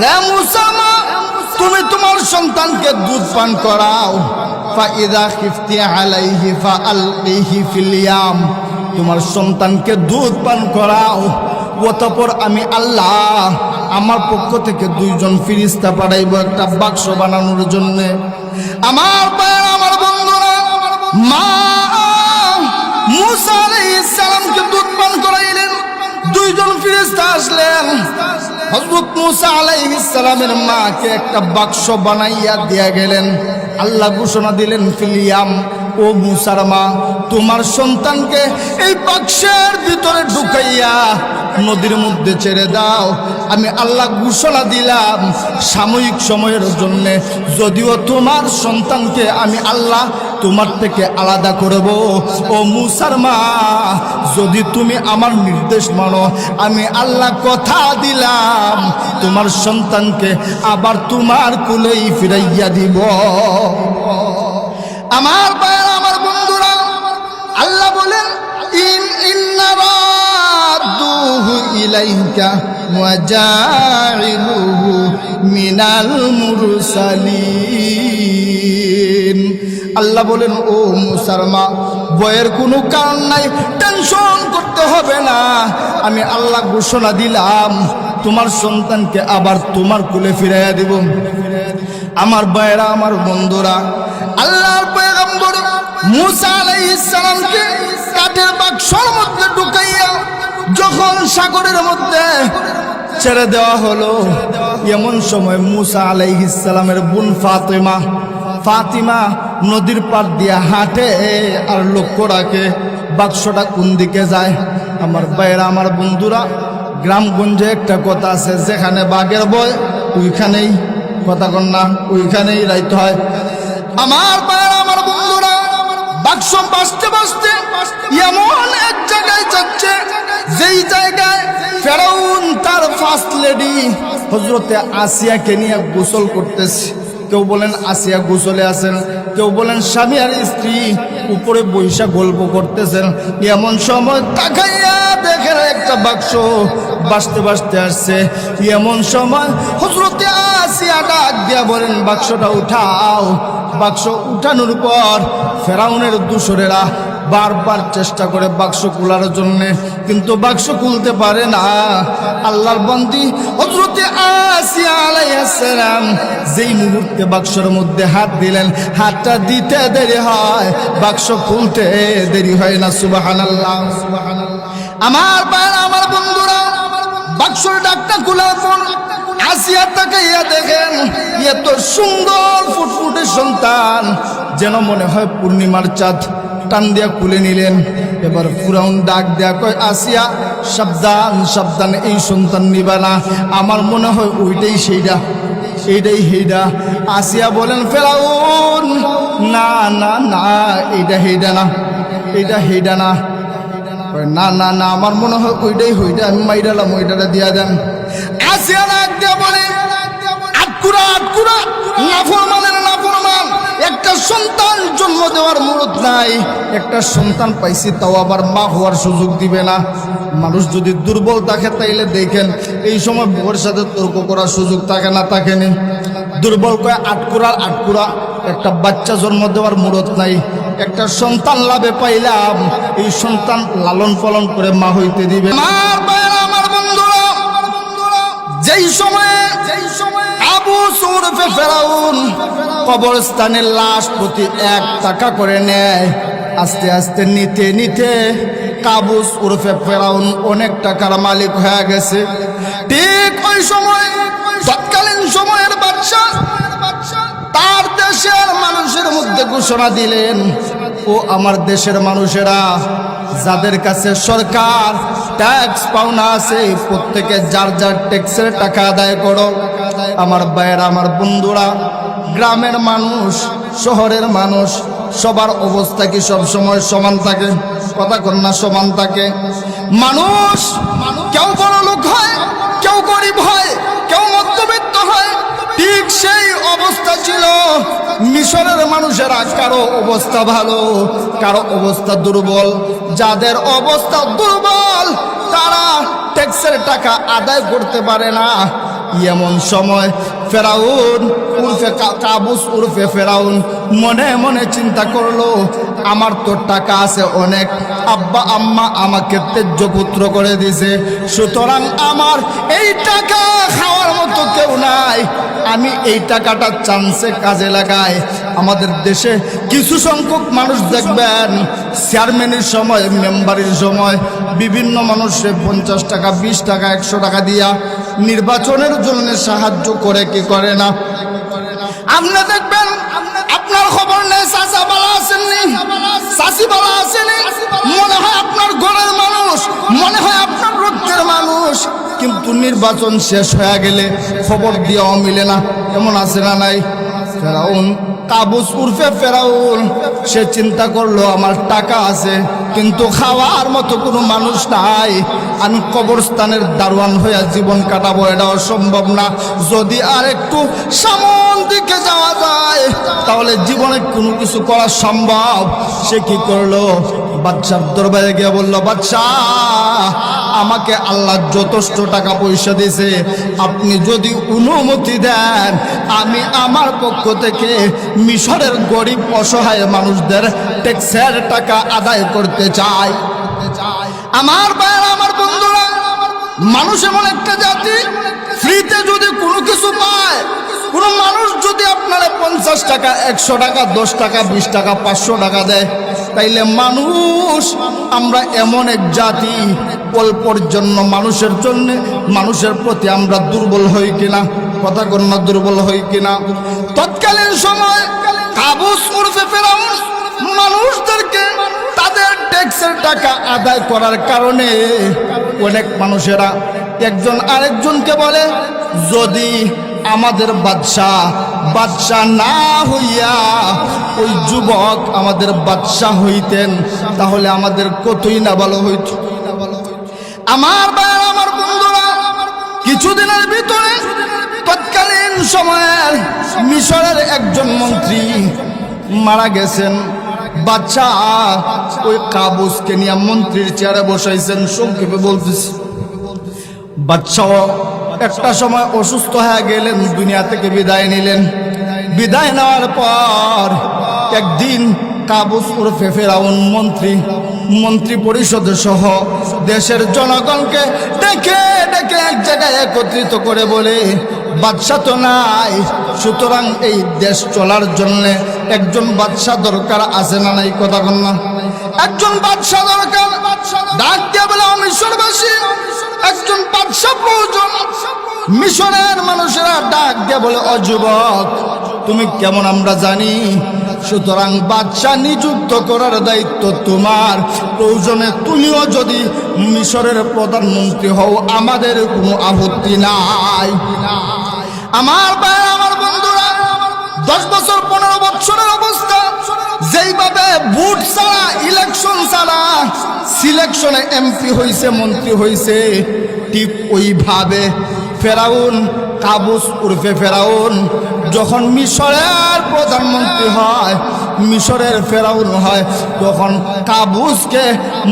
রে মূসা মা, তুমি তোমার সন্তানকে দুধ পান করাও। ফাইদা খিফতি আলাইহি ফাআলকিহি ফিল ইয়াম, তোমার সন্তানকে দুধ পান করাও। অতঃপর আমি আল্লাহ আমার পক্ষ থেকে 2 জন ফেরেশতা পাঠাইব একটা বাক্স বানানোর জন্য। আমার ভাই, আমার বন্ধুরা, মা মূসা আলাইহিস সালামকে দুধ পান করাইলেন। 2 জন ফেরেশতা আসলেন। হযরত মূসা আলাইহিস সালামের মাকে একটা বাক্স বানাইয়া দিয়া গেলেন। আল্লাহ ঘোষণা দিলেন, ফিলিয়াম, ও মূসার মা, তোমার সন্তানকে এই বাক্সের ভিতরে ঢুকাইয়া নদীর মধ্যে ছেড়ে দাও। আমি আল্লাহ ঘোষণা দিলাম সাময়িক সময়ের জন্য, যদিও তোমার সন্তানকে আমি আল্লাহ তোমার থেকে আলাদা করব। ও মূসার মা, যদি তুমি আমার নির্দেশ মানো, আমি আল্লাহ কথা দিলাম তোমার সন্তানকে আবার তোমার কুলেই ফিরাইয়া দিব। আমার ভাইয়ের, আমার বন্ধুরা, আল্লাহ বলেন, ইন্না রাদ্দুহু ইলাইকা ওয়া জাইলুহু মিনাল মুরসালিন। আল্লাহ বলেন, ও মূসার মা, ভয়ের কোনো কারণ নাই, টেনশন করতে হবে না। আমি আল্লাহ ঘোষণা দিলাম তোমার সন্তানকে আবার তোমার কুলে ফিরাইয়া দিব। আমার ভাইয়েরা, আমার বন্ধুরা, আল্লাহর পয়গম্বর মূসা আলাইহিস সালামকে কাঠের বাক্সের মধ্যে ঢুকাইয়া যখন সাগরের মধ্যে ছেড়ে দেওয়া হলো, এমন সময় মূসা আলাইহিস সালামের বোন ফাতিমা নদীর পার দিয়া হাঁটে আর লক্ষ্য রাখে বাক্সটা কোন দিকে যায়। আমার ভাইয়েরা, আমার বন্ধুরা, গ্রামগঞ্জে একটা কথা আছে, যেখানে বাঘের ভয় ওইখানেই কথা কন না, ওইখানেই রাইতে হয়। আমার ভাইয়েরা, আমার বন্ধুরা, বাক্স বাঁচতে বাঁচতে এমন এক জায়গায় যাচ্ছে, যেই জায়গায় ফেরাউন তার ফার্স্ট লেডি হযরতে আসিয়াকে নিয়ে গোসল করতেছে। কেউ বলেন আসিয়া গোসলে আছেন, কেউ বলেন স্বামী আর স্ত্রী উপরে বৈশা গল্প করতেছেন। এমন সময় তাকাইয়া দেখেন একটা বাক্স বাঁচতে বাঁচতে আসছে। এমন সময় হযরতে আসিয়া ডাক দিয়া বলেন, বাক্সটা উঠাও। বাক্স উঠানোর পর ফেরাউনের দূষরেরা বারবার চেষ্টা করে বাক্স খোলার জন্য, কিন্তু বাক্স খুলতে পারে না। আল্লাহর বান্দি হযরতে আসিয়া আলাইহিস সালাম যেই মুহূর্তে বাক্সের মধ্যে হাত দিলেন, হাতটা দিতে দেরি হয়, বাক্স খুলতে দেরি হয় না। সুবহানাল্লাহ, সুবহানাল্লাহ। আমার ভাই, আমার বন্ধুরা, বাক্সের ডাকটা খোলার পর আসিয়া তাকাইয়া দেখেন এত সুন্দর ফুটফুটে সন্তান, যেন মনে হয় পূর্ণিমার চাঁদ। টান দিয়া খুলে নিলেন। এবার ফিরাউন ডাক দেয়া কয়, আসিয়া সাবধান, সাবধান, এই সন্তান নিবা না, আমার মনে হয় ওইটাই সেইটা, এইটাই সেইটা। আসিয়া বলেন, ফিরাউন, না না না, এইটা হেইডা না, এইটা হেইডা না। না না না, আমার মনে হয় ওইটাই হইটা, আমি মাইরালাম, ওইটাটা দিয়া দেন। আসিয়া ডাক দিয়া বলে, আটকুরা আটকুরা, নাফরমানের নাফরমান, একটা সন্তান জন্ম দেওয়ার মুরত নাই, একটা সন্তান পাইছি তাও আবার মা হওয়ার সুযোগ দিবে না। মানুষ যদি দুর্বল থাকে তাইলে দেখেন এই সময় বউয়ের সাথে তর্ক করার সুযোগ থাকে না, থাকেনি। দুর্বল কয় আটকুরা আটকুরা, একটা বাচ্চা জন্ম দেওয়ার মুরত নাই, একটা সন্তান লাভে পাইলাম, এই সন্তান লালন পালন করে মা হইতে দিবে। আমার ভাইরা, আমার বন্ধুরা, যেই সময়ে আবু সুরফে ফেরাউন কবরস্থানের লাশ প্রতি 1 টাকা করে নেয়, আস্তে আস্তে নিতে নিতে কাবুস উরফে ফেরাউন অনেক টাকার মালিক হয়ে গেছে। ঠিক ওই সময় তৎকালীন সময়ের বাদশা তার দেশের মানুষের মধ্যে ঘোষণা দিলেন, ও আমার দেশের মানুষেরা, যাদের কাছে সরকার ট্যাক্স পাওনা আছে, প্রত্যেকে যার যার ট্যাক্সের টাকা আদায় করো। আমার ভাইয়েরা, আমার বন্ধুরা, গ্রামের মানুষ, শহরের মানুষ, সবার অবস্থা কি সব সময় সমান থাকে? কথা কন্যা সমান থাকে। মানুষ কেউ বড় লোক হয়, কেউ গরিব হয়, কেউ মধ্যবিত্ত হয়। ঠিক সেই অবস্থা ছিল মিশরের মানুষেরা, কারো অবস্থা ভালো, কারো অবস্থা দুর্বল। যাদের অবস্থা দুর্বল তারা ট্যাক্সের টাকা আদায় করতে পারে না, এমন সময় ফেরাউন উর্ফে কাবুস উর্ফে ফেরাউন মনে মনে চিন্তা করলো, আমার তো টাকা আছে অনেক, আব্বা আম্মা আমাকে তেজ্য পুত্র করে দিছে, সুতরাং আমার এই টাকা খাওয়ার মতো কেউ নাই, আমি এই টাকাটা চান্সে কাজে লাগাই। আমাদের দেশে কিছু সংখ্যক মানুষ দেখবেন চেয়ারম্যানের সময়, মেম্বারের সময় বিভিন্ন মানুষের 50 টাকা 20 টাকা 100 টাকা দিয়া নির্বাচনের জন্য সাহায্য করে কি করে না। আপনি দেখবেন আপনার খবর নেই, চাচা বালা আসেননি, চাচি বালা আসেনি, মনে হয় আপনার ঘরের মানুষ, মনে হয় আপনার রক্তের মানুষ, কিন্তু নির্বাচন শেষ হয়ে গেলে খবর দিয়েও মিলে না। এমন আছে না নাই? ফেরাউন কাবুস উর্ফে ফেরাউন সে চিন্তা করলো, আমার টাকা আছে কিন্তু খাওয়ার মতো কোনো মানুষ নাই, আমি কবরস্থানের দারোয়ান হয়ে জীবন কাটাবো, এটাও সম্ভব না। যদি আর একটু সামন দিকে যাওয়া যায় তাহলে জীবনে কোনো কিছু করা সম্ভব। সে কি করলো, বাদশার দরবারে গিয়ে বলল, বাদশাহ আমাকে আল্লাহ যথেষ্ট টাকা পয়সা দিয়েছে, আপনি যদি অনুমতি দেন আমি আমার পক্ষ থেকে মিশরের গরিব অসহায় মানুষদের ট্যাক্সের টাকা আদায় করতে চাই। আমার ভাইরা, আমার বন্ধুরা, মানুষ এমন একটা জাতি, ফ্রিতে যদি কোনো কিছু পায়, কোন মানুষ যদি আপনারা 50 টাকা 100 টাকা 10 টাকা 20 টাকা 500 টাকা দেয়, তাইলে মানুষ, আমরা এমন এক জাতি, অল্পর জন্য মানুষের জন্য, মানুষের প্রতি আমরা দুর্বল হই কিনা, কথা কন্যা দুর্বল হই কিনা। তৎকালীন সময় কাবুস উর্ফে ফেরাউন মানুষদেরকে তাদের ট্যাক্সের টাকা আদায় করার কারণে অনেক মানুষেরা একজন আরেকজনকে বলে, যদি আমাদের বাদশাহ না হইয়া ওই যুবক আমাদের বাদশাহ হইতেন তাহলে আমাদের কতই না ভালো হইত। আমার ভাইরা, আমার বন্ধুরা, কিছুদিনের ভিতরে তৎকালীন সময়ের মিশরের একজন মন্ত্রী মারা গেছেন। বাদশাহ ওই কাবুসকে নিয়ে মন্ত্রীর চেয়ারে বসাইছেন। সংক্ষেপে বলতেছি, বাদশাহ একটা সময় অসুস্থ হয়ে গেলেন, দুনিয়া থেকে বিদায় নিলেন। বিদায় নেওয়ার পর একদিন কাবুস উর্ফে ফেরাউন মন্ত্রী পরিষদ সহ দেশের জনগণকে ডেকে ডেকে এক জায়গায় একত্রিত করে বলে, বাদশাহ তো নাই, সুতরাং এই দেশ চলার জন্য একজন বাদশাহ দরকার আছে না নাই? কথা বল না, একজন বাদশাহ দরকার। ডাক দিয়ে বলে, মিশরবাসী একজন বাদশাহ প্রয়োজন। মিশরের মানুষেরা ডাক দিয়ে বলে, ও যুবক, তুমি কেমন আমরা জানি, সুতরাং বাদশাহ নিযুক্ত করার দায়িত্ব তোমার। প্রয়োজনে তুমিও যদি মিশরের প্রধানমন্ত্রী হও আমাদের কোনো আপত্তি নাই। আমার ভাই, আমার বন্ধুরা, 10 বছর 15 বছরের অবস্থা, যেইভাবে ভোট ছাড়া, ইলেকশন ছাড়া সিলেকশনে এমপি হইছে, মন্ত্রী হইছে, ঠিক ওইভাবে ফেরাউন কাবুস উর্ফে ফেরাউন যখন মিশরের প্রধানমন্ত্রী হয়, মিশরের ফেরাউন হয়, তখন কাবুসকে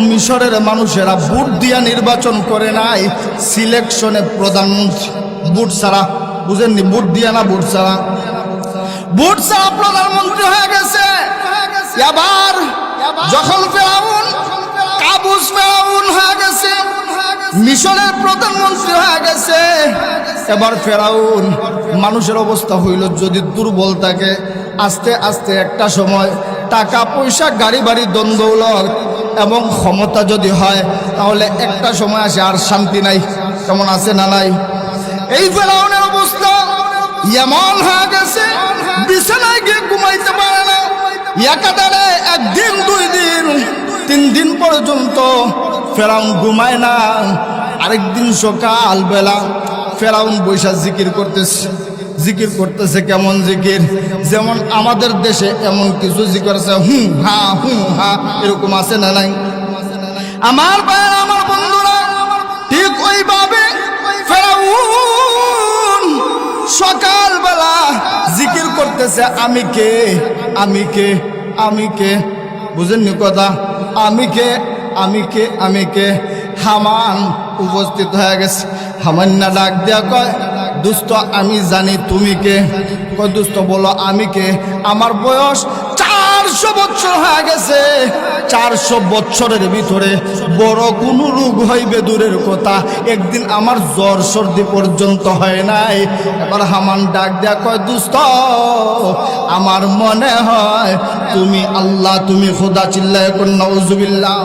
মিশরের মানুষেরা ভোট দিয়া নির্বাচন করে নাই, সিলেকশনে প্রধানমন্ত্রী ভোট ছাড়া। বুঝেননি? ভোট দিয়া না, ভোট ছাড়া। ভোট ছাড়া প্রধানমন্ত্রী হয়ে গেছে। এবার যখন ফেরাউন কাবুস ফেরাউন হয়ে গেছে, মিশরের প্রধানমন্ত্রী হয়ে গেছে, এবার ফেরাউন মানুষের অবস্থা হইল, যদি দুর্বল থাকে আস্তে আস্তে একটা সময় টাকা পয়সা গাড়ি বাড়ি দ্বন্দ্বলত এবং ক্ষমতা যদি হয় তাহলে একটা সময় আসে আর শান্তি নাই। কেমন আছে না নাই? এই ফেরাউনের অবস্থা এমন হয়ে গেছে, বিছানায় গিয়ে ঘুমাইতে পারে না। একাধারে 1 দিন 2 দিন 3 দিন পর্যন্ত ফেরাউন ঘুমায় না। আরেকদিন সকাল বেলা ফেরাউন বৈশা জিকির করতেছে। কেমন জিকির? যেমন আমাদের দেশে এমন কিছু জিকির আছে, হুম হা এরকম আছে না নাই? আমার ভাইয়েরা, আমার বন্ধুরা, ঠিক ওইভাবে ফেরাউন সকালবেলা জিকির করতেছে, আমি কে, বুঝেননি কথা? আমি কে। হামান উপস্থিত হয়ে গেছে। হামান না ডাক দেয়া কয়, দোস্ত আমি জানি তুমি কে? কয় দোস্ত বলো আমি কে? আমার বয়স 400 বছর হয়ে গেছে। 400 বছরের ভিতরে বড় কোনো রোগ হইবে দূরের কথা, একদিন আমার জ্বর সর্দি পর্যন্ত হয় নাই। এবার হামান ডাক দেয়া কয় দোস্ত আমার মনে হয় তুমি আল্লাহ, তুমি খোদা। চিল্লায় কোন নাউজুবিল্লাহ।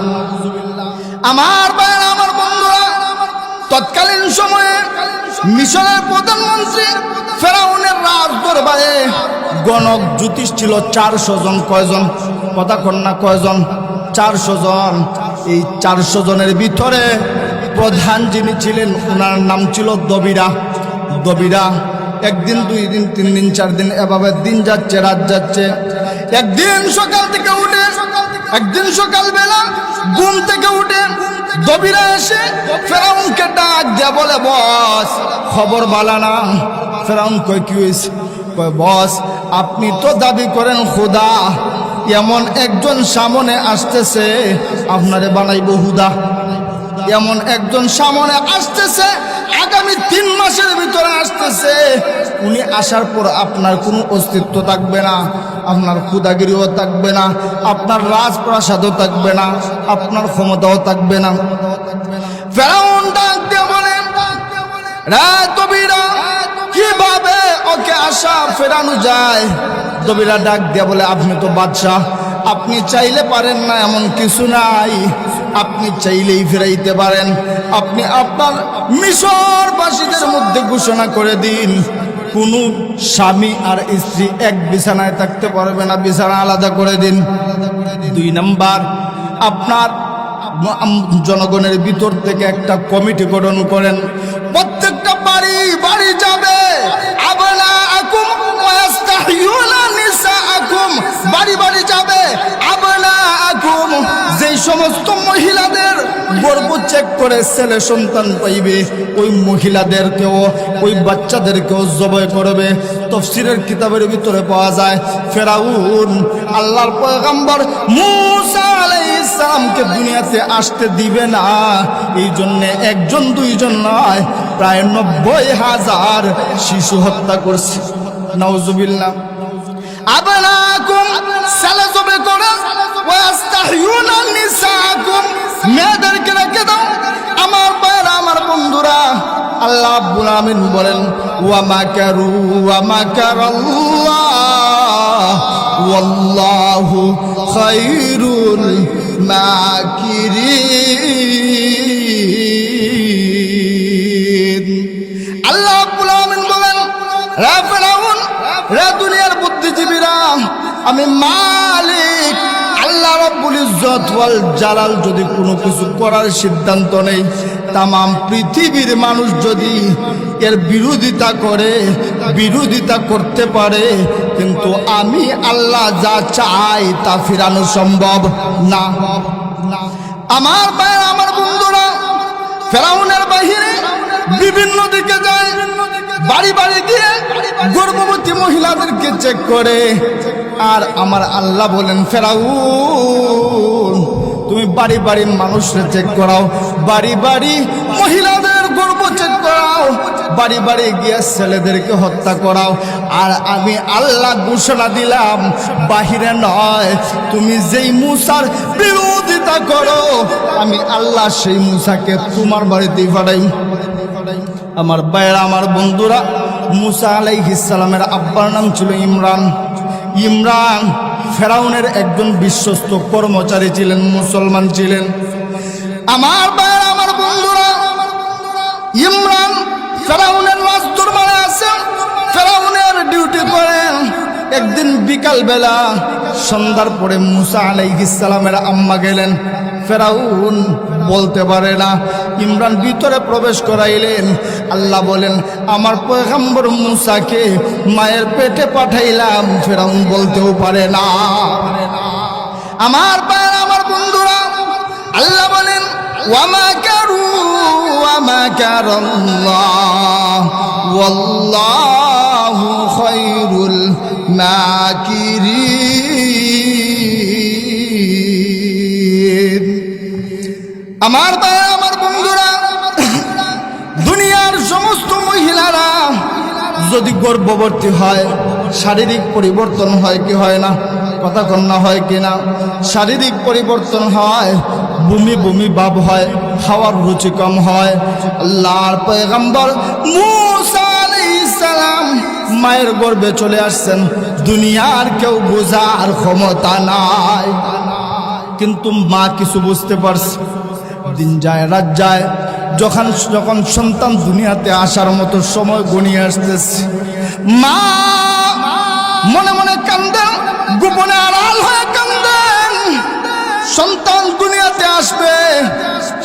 আমার ভাই আমার বন্ধুরা, তৎকালীন সময়ে মিশরের প্রধানমন্ত্রী ফেরাউনের রাজ দরবারে গণক জ্যোতিষ ছিল 400 জন। কয়জন? কথা কন না, কয়জন? 400 জন। এই 400 জনের ভিতরে প্রধান যিনি ছিলেন ওনার নাম ছিল দবিরা। দবিরা একদিন, 2 দিন, 3 দিন, 4 দিন এভাবে দিন যাচ্ছে, রাত যাচ্ছে। একদিন সকাল থেকে উঠে, একদিন সকালবেলা ঘুম থেকে উঠে দবিরা এসে ফেরাউনকে ডাক দিয়া বলে, বস খবর বালা না? ফেরাউন কয় কি হয়েছে? কয় বস আপনি তো দাবি করেন খোদা, এমন একজন সামনে আসতেছে আপনারে বানাইব হুদা। এমন একজন সামনে আসতেছে, আগামী 3 মাসের ভিতরে আসতেছে। উনি আসার পর আপনার কোনো অস্তিত্ব থাকবে না, আপনার খুদাগিরিও থাকবে না, আপনার রাজপ্রাসাদও থাকবে না, আপনার ক্ষমতাও থাকবে না। ফেরাউন ডাক দিয়ে বলেন, দবিরা কিভাবে ওকে আশা ফেরানো যায়? দবিরা ডাক দিয়ে বলে, আপনি তো বাদশাহ, আপনি চাইলে পারেন না এমন কিছু নাই, আপনি চাইলেই ফেরাইতে পারেন। আপনি আপনার মিশরবাসীদের মধ্যে ঘোষণা করে দিন কোন স্বামী আর স্ত্রী এক বিছানায় থাকতে পারবে না, বিছানা আলাদা করে দিন। 2 নাম্বার, আপনার জনগণের ভিতর থেকে একটা কমিটি গঠন করেন, প্রত্যেকটা বাড়ি বাড়ি যাবে, আবনাআকুম ওয়া ইস্তাহয়ুনা নিসাআকুম, বাড়ি বাড়ি যাবে আবনাআকুম। যেই সমস্ত মহিলাদের গর্ভ চেক করে ছেলে সন্তান পাইবে, ওই মহিলাদেরকেও, ওই বাচ্চাদেরকেও জবাই করবে। তাফসীরের কিতাবের ভিতরে পাওয়া যায় ফেরাউন আল্লাহর পয়গম্বর মূসা আলাইহিস সালামকে দুনিয়াতে আসতে দিবে না, এই জন্য 1 জন 2 জন নয়, প্রায় 90,000 শিশু হত্যা করছে। নাউজুবিল্লাহ। আবনাকুম ছেলে জবাই করে, ওয়াস্তাহয়ুনা নিসাআকুম মেয়েদেরকে রেখে দাও। আমার ভাইরা আমার বন্ধুরা, আল্লাহ রাব্বুল আমিন বলেন, ওয়া মাকারু ওয়া মাকারাল্লাহ ওয়াল্লাহু খায়রুল মাকিরিন। আল্লাহ রাব্বুল আমিন বলেন, রে ফেরাউন, রে দুনিয়ার বুদ্ধিজীবীরা, আমি মালিক আল্লাহ রাব্বুল ইজ্জত ওয়াল জালাল যদি কোনো কিছু করার সিদ্ধান্ত নেই, তামাম পৃথিবীর মানুষ যদি এর বিরোধিতা করে, বিরোধিতা করতে পারে, কিন্তু আমি আল্লাহ যা চাই তা ফিরানো সম্ভব না। আমার ভাই আমার বন্ধুরা, ফেরাউনের বাহিরে বিভিন্ন দিকে যায়, বাড়ি বাড়ি গিয়ে গর্ভবতী মহিলাদেরকে চেক করে। আর আমার আল্লাহ বলেন, ফেরাউন তুমি বাড়ি বাড়ি মানুষরা চেক করাও, বাড়ি বাড়ি মহিলাদের গর্ভ চেক করাও, বাড়ি বাড়ি গিয়ে ছেলেদেরকে হত্যা করাও। আর আমি আল্লাহ ঘোষণা দিলাম, বাহিরে নয়, তুমি যেই মূসার বিরোধিতা করো, আমি আল্লাহ সেই মূসাকে তোমার বাড়িতেই পাঠাই। আমার ভাইরা আমার বন্ধুরা, মূসা আলাইহিস সালামের আব্বার নাম ছিল ইমরান। ইমরান ফেরাউনের একজন বিশ্বস্ত কর্মচারী ছিলেন, মুসলমান ছিলেন। আমার ভাইরা আমার বন্ধুরা, ইমরান ফেরাউনের রাজ দরবারে আছেন, ফেরাউনের ডিউটি করেন। একদিন বিকাল বেলা সন্ধ্যার পরে মূসা আলাইহিস সালামের আম্মা গেলেন, ফেরাউন বলতে পারে না। ইমরান ভিতরে প্রবেশ করাইলেন। আল্লাহ বলেন, আমার পয়গম্বর মূসাকে মায়ের পেটে পাঠাইলাম, ফেরাউন বলতেও পারে না। আমার ভাইরা আমার বন্ধুরা, আল্লাহ বলেন, ওয়া মাকারু ওয়া মাকারাল্লাহ ওয়াল্লাহু খায়রুল মাকিরিন। আমার ভাই আমার বন্ধুরা, দুনিয়ার সমস্ত মহিলারা যদি গর্ভবতী হয় শারীরিক পরিবর্তন হয় কি হয় না? কথা কন্যা হয় কিনা? শারীরিক পরিবর্তন হয়, বমি বমি ভাব হয়, খাওয়ার রুচি কম হয়। আল্লাহর পয়গম্বর মূসা আলাইহিস সালাম মায়ের গর্ভে চলে আসছেন, দুনিয়ার কেউ বোঝার ক্ষমতা নাই। কিন্তু মা কিছু বুঝতে পারছে। দিন যায় রাত যায়, যখন সন্তান দুনিয়াতে আসার মতো সময় গনিয়ে আসতেছে, মা মনে মনে কান্দেন, গোপনে আড়াল হয়ে কান্দেন। সন্তান দুনিয়াতে আসবে,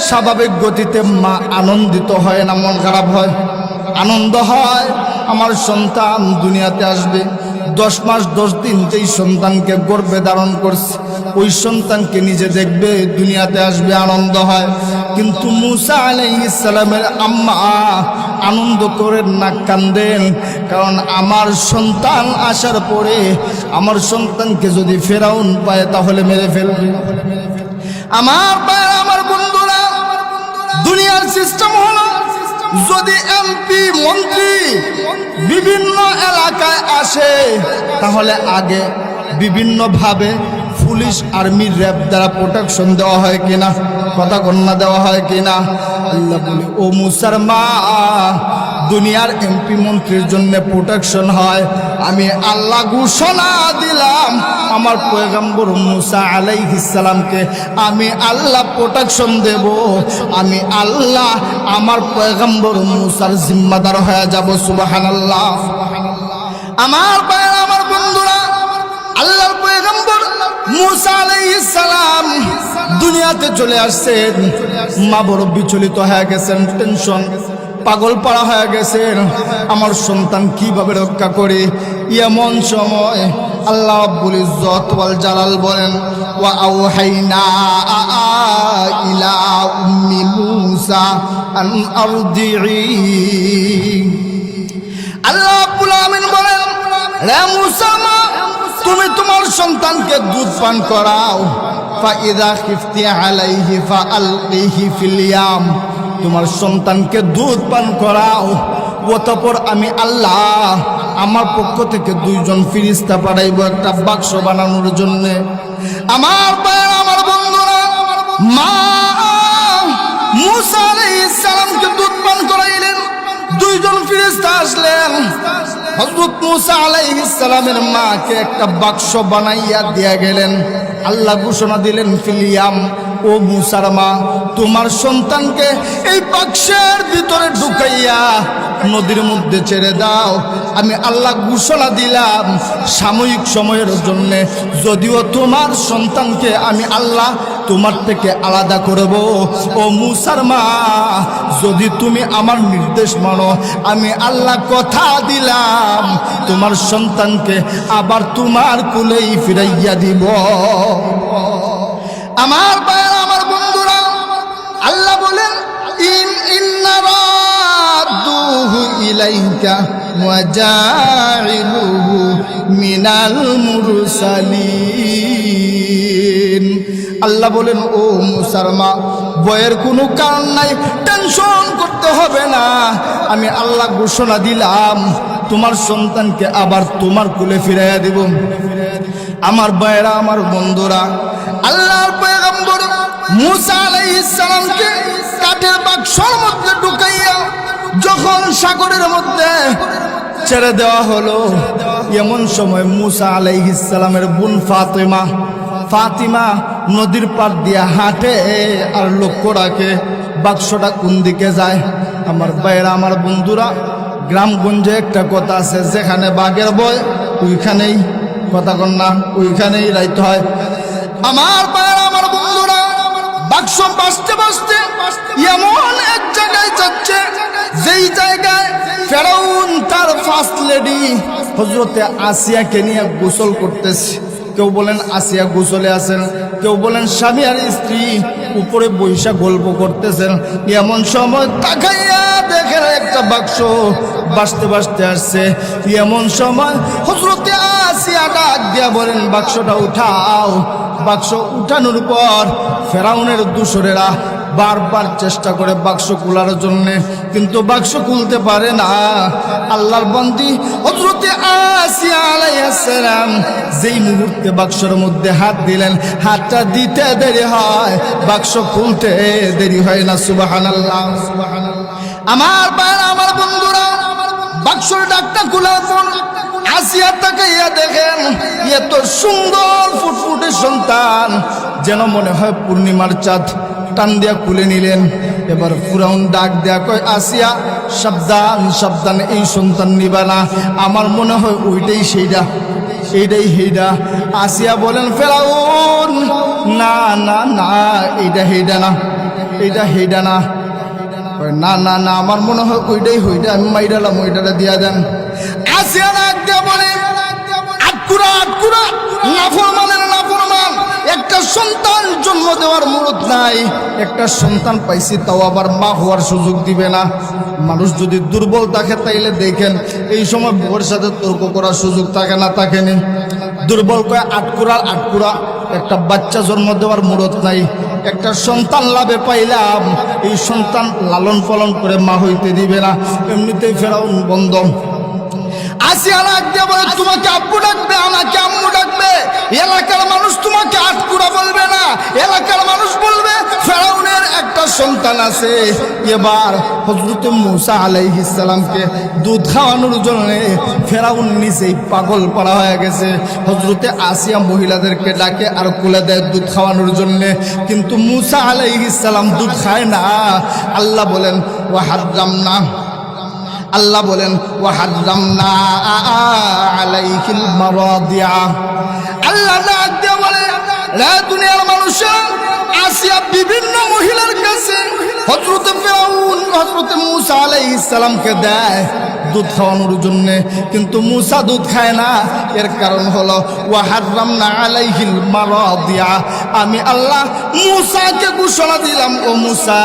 স্বাভাবিক গতিতে মা আনন্দিত হয় না মন খারাপ হয়? আনন্দ হয়, আমার সন্তান দুনিয়াতে আসবে। 10 মাস 10 দিন যেই সন্তানকে গর্ভে ধারণ করছে, ওই সন্তানকে নিজে দেখবে, দুনিয়াতে আসবে, আনন্দ হয়। কিন্তু মূসা আলাইহিস সালামের আম্মা আনন্দ করেন না, কান্দেন। কারণ আমার সন্তান আসার পরে আমার সন্তানকে যদি ফেরাউন পায় তাহলে মেরে ফেলবে। আমার ভাইরা, আমার বন্ধুরা, দুনিয়ার সিস্টেম হলো, যদি এমপি মন্ত্রী বিভিন্ন এলাকায় আসে তাহলে আগে বিভিন্ন ভাবে পুলিশ আর্মি র্যাব দ্বারা প্রোটেকশন দেওয়া হয় কিনা? কথা কন্যা দেওয়া হয় কিনা? আল্লাহ বলে, ও মূসার মা, দুনিয়ার এমপি মন্ত্রীর জন্য প্রোটেকশন হয়। আমি আল্লাহ ঘোষণা দিলাম, আমার পয়গম্বর মূসা আলাইহিস সালামকে আমি আল্লাহ প্রোটেকশন দেব। আমি আল্লাহ আমার পয়গম্বর মূসার জিম্মাদার হয়ে যাব। সুবহানাল্লাহ। আমার ভাইরা, আমার বন্ধুরা, আল্লাহর পয়গম্বর মূসা আলাইহিস সালাম দুনিয়াতে চলে আসছেন। মা বড় বিচলিত হয়ে গেছেন, টেনশন, পাগল পাড়া হয়ে গেছেন। আমার সন্তান কিভাবে রক্ষা করে? এমন সময় আল্লাহ রাব্বুল ইজ্জত ওয়াল জালাল বলেন, ওয়া আওহাইনা ইলা উম্মি মূসা আন আরদিই। আল্লাহ রাব্বুল আমিন বলেন, রে মূসা, তুমি তোমার সন্তানকে দুধ পান করাও। ফাইদা খিফতি আলাইহি ফাআলকিহি ফিল ইয়াম। তোমার সন্তানকে দুধ পান করাও, অতঃপর আমি আল্লাহ আমার পক্ষ থেকে 2 জন ফেরেশতা পাঠাইব একটা বাক্স বানানোর জন্য। আমার ভাইরা, আমার বন্ধুরা, মা মূসা আলাইহিস সালামকে দুধ পান করাইলেন। 2 জন ফেরেশতা আসলেন, হযরত মূসা আলাইহিস সালামের মাকে একটা বাক্স বানাইয়া দিয়া গেলেন। আল্লাহ ঘোষণা দিলেন, ফিলিয়াম, ও মূসার মা, তোমার সন্তানকে এই বাক্সের ভিতরে ঢুকাইয়া নদীর মধ্যে ছেড়ে দাও। আমি আল্লাহ ঘোষণা দিলাম, সাময়িক সময়ের জন্য যদিও তোমার সন্তানকে আমি আল্লাহ তোমার থেকে আলাদা করব, ও মূসার মা, যদি তুমি আমার নির্দেশ মানো, আমি আল্লাহ কথা দিলাম তোমার সন্তানকে আবার তোমার কুলেই ফিরাইয়া দিব। আমার ভাইরা, আমার বন্ধুরা, আল্লাহ বলেন, ইন্না রাদ্দুহু ইলাইকা ওয়া জাইলুহু মিনাল মুরসালিন। আল্লাহ বলেন, ও মূসার মা, ভয়ের কোনো কারণ নাই, টেনশন করতে হবে না। আমি আল্লাহ ঘোষণা দিলাম তোমার সন্তানকে আবার তোমার কুলে ফিরাইয়া দিব। আমার ভাইরা, আমার বন্ধুরা, আল্লাহর পয়গম্বর মূসা আলাইহিস সালামকে কাঠের বাক্সের মধ্যে ঢুকাইয়া যখন সাগরের মধ্যে ছেড়ে দেওয়া হলো, এমন সময় মূসা আলাইহিস সালামের বোন ফাতিমা নদীর পার দিয়া হাঁটে আর লক্ষ্য রাখে বাক্সটা কোন দিকে যায়। আমার ভাইরা, আমার বন্ধুরা, গ্রামগঞ্জে একটা কথা আছে, যেখানে বাঘের ভয় ওইখানেই, কথা কন না, ওইখানেই রাইতে হয়। আমার ভাইরা, আমার বন্ধুরা, বাক্স বাঁচতে বাঁচতে এমন এক জায়গায় যাচ্ছে, যেই জায়গায় ফেরাউন তার ফার্স্ট লেডি হযরতে আসিয়াকে নিয়ে গোসল করতেছে। কেউ বলেন আসিয়া গোসলে আছেন, কেউ বলেন স্বামী আর স্ত্রী উপরে বৈশা গল্প করতেছেন। এমন সময় তাকাইয়া দেখেন একটা বাক্স বাঁচতে বাঁচতে আসছে। এমন সময় হযরতে আসিয়া ডাক দিয়া বলেন, বাক্সটা উঠাও। বাক্স উঠানোর পর ফেরাউনের দূষরেরা বারবার চেষ্টা করে বাক্স খোলার জন্য, কিন্তু বাক্স খুলতে পারে না। আল্লাহর বান্দি হযরত আসিয়া আলাইহিস সালাম যেই মুহূর্তে বাক্সের মধ্যে হাত দিলেন, হাতটা দিতে দেরি হয়, বাক্স খুলতে দেরি হয় না। সুবহানাল্লাহ, আমার ভাইরা, আমার বন্ধুরা, বাক্সর ডাকটা খোলার পর আসিয়া তাকাইয়া দেখেন এত সুন্দর ফুটফুটে সন্তান, যেন মনে হয় পূর্ণিমার চাঁদ। টান দিয়া খুলে নিলেন। এবার ফিরআউন ডাক দেয়া কয়, আসিয়া সাবধান সাবধান, এই সন্তান নিবা না, আমার মনে হয় ওইটাই সেইটা, এইটাই সেইটা। আসিয়া বলেন, ফিরআউন না না না, এইটা হেইডা না, এইটা হেইডা না। না না না, আমার মনে হয় ওইটাই হইটা, আমি মাইরালাম, ওইটাটা দিয়া দেন। আসিয়া ডাক দেয়া বলে, আটকুরা আটকুরা, নাফরমানের নাফরমান, একটা সন্তান জন্ম দেওয়ার মুরত নাই, একটা সন্তান পাইছি তাও আবার মা হওয়ার সুযোগ দিবে না। মানুষ যদি দুর্বল থাকে তাইলে দেখেন এই সময় বউয়ের সাথে তর্ক করার সুযোগ থাকে না, থাকেনি। দুর্বল কয়ে আটকুরা আটকুরা, একটা বাচ্চা জন্ম দেওয়ার মুরত নাই, একটা সন্তান লাভে পাইলাম, এই সন্তান লালন পালন করে মা হইতে দিবে না। এমনিতেই ফিরআউন বন্ধ। আসিয়া ডাক দিয়ে বলে, তোমাকে আব্বু ডাকবে, আমাকে আম্মু ডাকবে, এলাকার মানুষ তোমাকে আটকুরা বলবে না, এলাকার মানুষ বলবে ফিরআউনের একটা সন্তান আছে। এবার হযরত মূসা আলাইহিস সালামকে দুধ খাওয়ানোর জন্য ফিরআউন নিজেই পাগল পাড়া হয়ে গেছে। হযরত আসিয়া মহিলাদেরকে ডাকে আর কোলে দেয় দুধ খাওয়ানোর জন্য, কিন্তু মূসা আলাইহিস সালাম দুধ খায় না। আল্লাহ বলেন, ওয়া হারামনা, আল্লাহ বলেন, ওয়া হারামনা আলাইহিল মারাদিয়া। আল্লাহ ডাক দিয়ে বলে, রে দুনিয়ার মানুষেরা, আসিয়া বিভিন্ন মহিলার কাছে হযরত ফিরআউন হযরত মূসা আলাইহিস সালামকে দেয় দুধ খাওয়ানোর জন্য, কিন্তু মূসা দুধ খায় না। এর কারণ হলো ওয়া হারামনা আলাইহিল মারাদিয়া, আমি আল্লাহ মূসাকে ঘোষণা দিলাম, ও মূসা,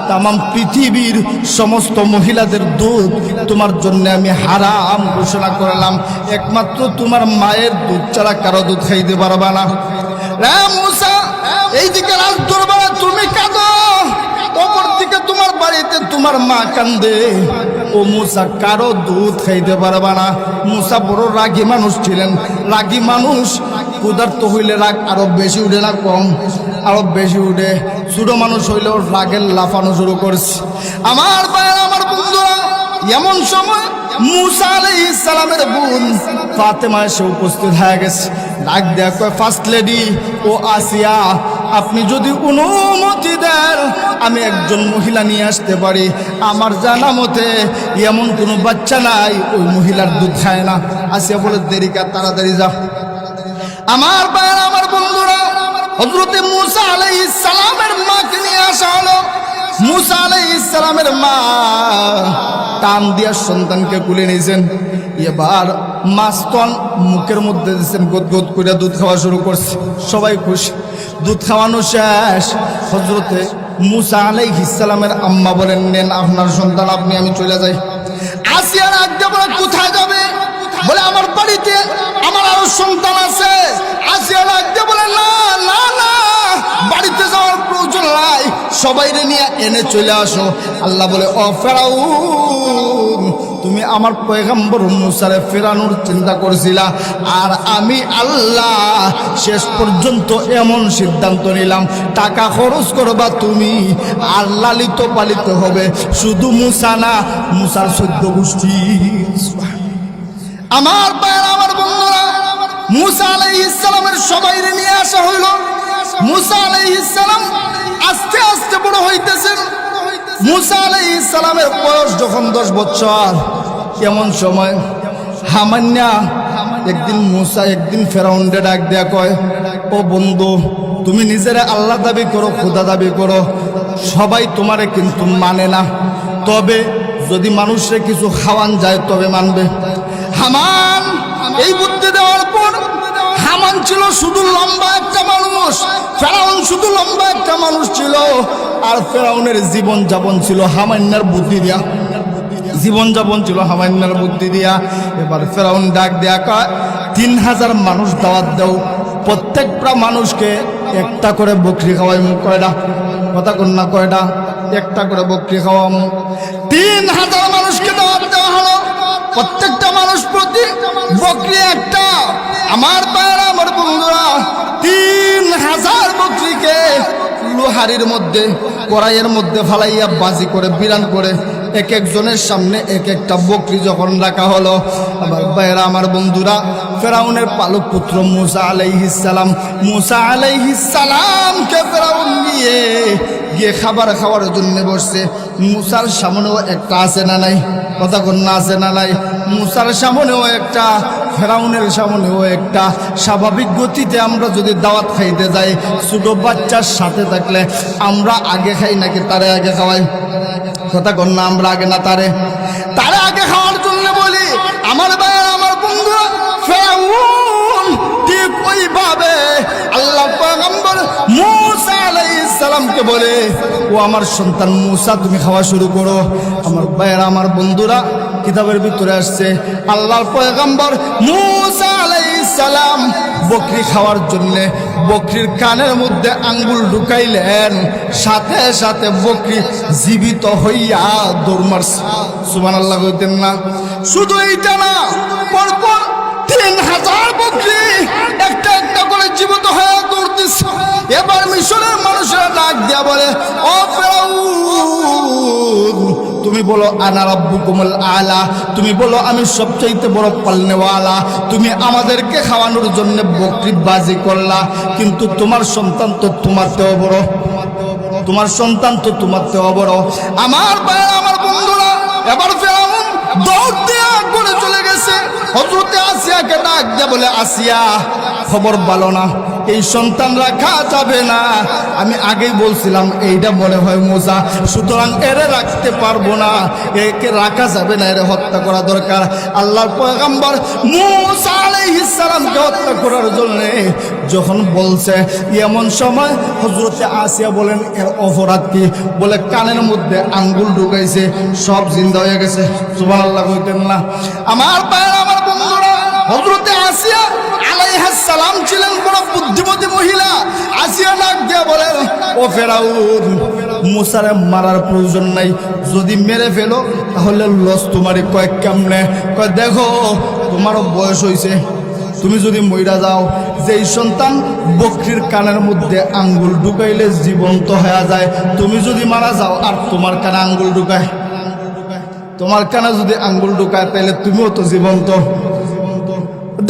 তামাম পৃথিবীর সমস্ত মহিলাদের দুধ তোমার জন্য আমি হারাম ঘোষণা করলাম, একমাত্র তোমার মায়ের দুধ ছাড়া কারো দুধ খাইতে পারবা না। রে মূসা, এইদিকে রাজ দরবারে তুমি কাঁদো, অপর দিকে তোমার বাড়িতে তোমার মা কান্দে। ও মূসা, কারো দুধ খাইতে পারবা না। মূসা বড় রাগী মানুষ ছিলেন। রাগী মানুষ ক্ষুধার্ত হইলে রাগ আরো বেশি উঠে না কম, আরো বেশি উঠে। ছোট মানুষ হইলেও রাগের লাফানো শুরু করছে। আমার ভাইয়েরা, আমার বন্ধুরা, এমন সময় মূসা আলাইহিস সালামের বোন ফাতেমা এসে উপস্থিত হয়ে গেছে। ডাক দেয়া কয়, ফার্স্ট লেডি ও আসিয়া, আপনি যদি অনুমতি দেন আমি একজন মহিলা নিয়ে আসতে পারি। আমার জানা মতে এমন কোনো বাচ্চা নাই ওই মহিলার দুধ খায় না। আসিয়া বলে, দেরি কার, তাড়াতাড়ি যা। আমার ভাইয়েরা, আমার বন্ধুরা, হযরত মূসা আলাইহিস সালামের মাকে নিয়ে আসা হলো। মূসা আলাইহিস সালামের মা টান দিয়া সন্তানকে কুলে নিয়েছেন। এবার মাস্তন মুখের মধ্যে দিয়েছেন, গদগদ করে দুধ খাওয়া শুরু করছে। সবাই খুশি। দুধ খাওয়ানো শেষ। হযরতে মূসা আলাইহিস সালামের আম্মা বলেন, নেন আপনার সন্তান, আপনি, আমি চলে যাই। আসিয়ার আজ্ঞা বলে, কোথায় যাবে? বলে, আমার বাড়িতে আমার আরো সন্তান আছে। আসিয়ার আজ্ঞা বলে, না না না, বাড়িতে যাওয়ার প্রয়োজন নাই, সবাইরে নিয়ে এনে চলে আসো। আল্লাহ বলে, ও ফিরআউন, তুমি আমার পয়গম্বর মূসারে ফেরানোর চিন্তা করছিলা, আর আমি আল্লাহ শেষ পর্যন্ত এমন সিদ্ধান্ত নিলাম, টাকা খরচ করবা তুমি, আর লালিত পালিত হবে শুধু মূসা না, মূসার 14 গোষ্ঠী। আমার ভাইয়েরা, আমার বন্ধুরা, মূসা আলাইহিস সালামের সবাইরে নিয়ে আসা হইল। মূসা আলাইহিস সালাম আস্তে আস্তে বড় হইতেছেন। মূসা আলাইহিস সালামের বয়স যখন 10 বছর, এমন সময় হামান্না একদিন ফেরাউনকে ডাক দেয়া কয়, ও বন্ধু, তুমি নিজেরা আল্লাহ দাবি করো, খোদা দাবি করো, সবাই তোমারে কিন্তু মানে না, তবে যদি মানুষের কিছু খাওয়ান যায় তবে মানবে। হামান এই বুদ্ধি দেওয়ার পর, হামান ছিল শুধু লম্বা একটা মানুষ, ফেরাউন শুধু লম্বা একটা মানুষ ছিল, আর ফেরাউনের জীবন যাপন ছিল হামান্নার বুদ্ধি দিয়া, জীবন যাপন ছিল হামান্নার বুদ্ধি দিয়া। এবার ফেরাউন ডাক দেয়া কয়, 3000 মানুষ দাওয়াত দাও, প্রত্যেকটা মানুষকে একটা করে বকরি খাওয়াই, মুখ কয়টা কথা কন্যা কয়টা? একটা করে বকরি খাওয়াম। 3000 মানুষকে দাওয়াত দেওয়া হলো, প্রত্যেকটা মানুষ প্রতি বকরি একটা। আমার ভাইরা, আমার বন্ধুরা, 3000 বকরিকে লোহারির মধ্যে, কড়াইয়ের মধ্যে ফালাইয়া বাজি করে, বিরান করে এক একজনের সামনে এক একটা বকরি যখন রাখা হলো, আমার ভাইরা, আমার বন্ধুরা, ফেরাউনের পালক পুত্র মুসা আলাইহিস সালামকে ফেরাউন নিয়ে গিয়ে খাবার খাওয়ার জন্য বসছে। মুসার সামনেও একটা আছে না নাই? কথা কন্যা আছে না নাই? মুসার সামনেও একটা, ফেরাউনের সামনেও একটা। স্বাভাবিক গতিতে আমরা যদি দাওয়াত খাইতে যাই, ছোট বাচ্চার সাথে থাকলে আমরা আগে খাই নাকি তারে আগে খাওয়াই? কথা কন্যা, আমরা আগে না তারে আগে খাওয়ার জন্য বলি। আমার ভাইয়ের, আমার বন্ধুরা, ফেরাউন ঠিক ওইভাবে আল্লাহ পয়গম্বর মুসা আলাইহিস সালামকে বলে, ও আমার সন্তান মুসা, তুমি খাওয়া শুরু করো। আমার ভাইয়েরা, আমার বন্ধুরা, কিতাবের ভিতরে আসছে আল্লাহর পয়গম্বর মুসা আলাইহিস সালাম বকরি খাওয়ার জন্য বকরির কানের মধ্যে আঙ্গুল ঢুকাইলেন, সাথে সাথে বকরি জীবিত হইয়া দৌড় মারছে। সুবহানাল্লাহ কইতেন না? শুধু এইটা না, পরপর 3000 বকরি একটা একটা করে জীবিত হয়ে দৌড়তেছে। এবার মিশরের মানুষেরা ডাক দিয়া বলে, ও ফেরাউন, তুমি বলো আনা রাব্বুকুমুল আলা, তুমি বলো আমি সবচাইতে বড় পালনেওয়ালা, তুমি আমাদেরকে খাওয়ানোর জন্য বকরি বাজি করলা, কিন্তু তোমার সন্তান তো তোমার তেও বড়, তোমার সন্তান তো তোমার তেও বড়। আমার ভাইরা, আমার বন্ধুরা, এবার ফেরাউন দৌড় দিয়া করে চলে গেছে। হযরতে আসিয়াকে ডাক দিয়া বলে, আসিয়া, খবর ভালো না, এই সন্তান রাখা যাবে না। আমি আগেই বলছিলাম এইটা মনে হয় মুসা, সুতরাং এরে রাখতে পারবো না, একে রাখা যাবে না, এরে হত্যা করা দরকার। আল্লাহর পয়গম্বর মুসা আলাইহিস সালামকে হত্যা করার জন্য যখন বলছে, এমন সময় হযরতে আসিয়া বলেন, এর অপরাধ কি? বলে কানের মধ্যে আঙ্গুল ঢুকাইছে, সব জিন্দা হয়ে গেছে। সুবহানাল্লাহ কইতেন না? আমার ভাইরা, আমার বন্ধুরা, হযরতে আসিয়া আলাইহিস সালাম ছিলেন বড় বুদ্ধিমতী মহিলা। আসিয়া ডাক দিয়া বলেন, ও ফেরাউন, মুসারে মারার প্রয়োজন নাই, যদি মেরে ফেলো তাহলে লস তোমারই। কয়েক কেমনে? কয়, দেখো তোমারও বয়স হয়েছে, তুমি যদি মইরা যাও, যেই সন্তান বকরির কানের মধ্যে আঙ্গুল ঢুকাইলে জীবন্ত হয়ে যায়, তুমি যদি মারা যাও আর তোমার কানে আঙ্গুল ঢুকায়, তোমার কানে যদি আঙ্গুল ঢুকায়, তাহলে তুমিও তো জীবন্ত।